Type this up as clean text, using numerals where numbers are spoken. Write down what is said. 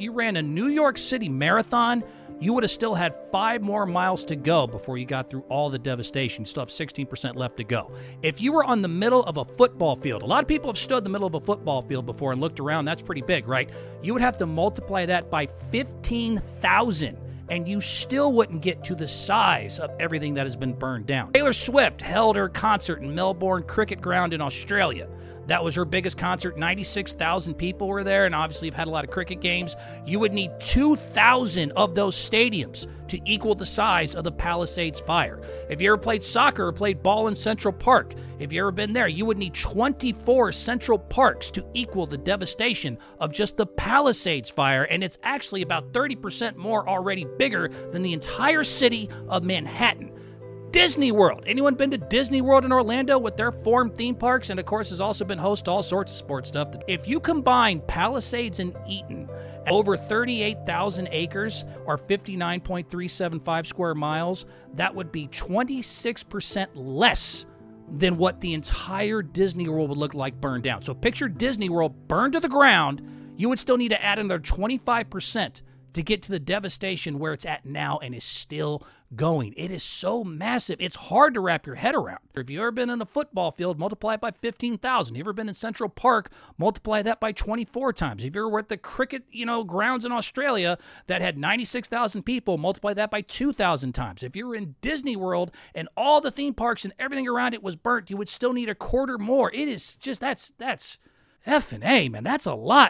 You ran a New York City marathon, you would have still had 5 more miles to go before you got through all the devastation. You still have 16% left to go. If you were on the middle of a football field, a lot of people have stood in the middle of a football field before and looked around. That's pretty big, right? You would have to multiply that by 15,000. And you still wouldn't get to the size of everything that has been burned down. Taylor Swift held her concert in Melbourne Cricket Ground in Australia. That was her biggest concert. 96,000 people were there, and obviously you've had a lot of cricket games. You would need 2,000 of those stadiums to equal the size of the Palisades fire. If you ever played soccer or played ball in Central Park, if you ever been there, you would need 24 Central Parks to equal the devastation of just the Palisades fire, and it's actually about 30% more already bigger than the entire city of Manhattan. Disney World. Anyone been to Disney World in Orlando with their Forum theme parks? And of course, has also been host to all sorts of sports stuff. If you combine Palisades and Eaton, over 38,000 acres or 59.375 square miles, that would be 26% less than what the entire Disney World would look like burned down. So picture Disney World burned to the ground. You would still need to add another 25% to get to the devastation where it's at now and is still going. It is so massive. It's hard to wrap your head around. If you've ever been in a football field, multiply it by 15,000. You ever been in Central Park, multiply that by 24 times. If you ever were at the cricket, grounds in Australia that had 96,000 people, multiply that by 2,000 times. If you were in Disney World and all the theme parks and everything around it was burnt, you would still need a quarter more. It is just, that's F and A, man. That's a lot.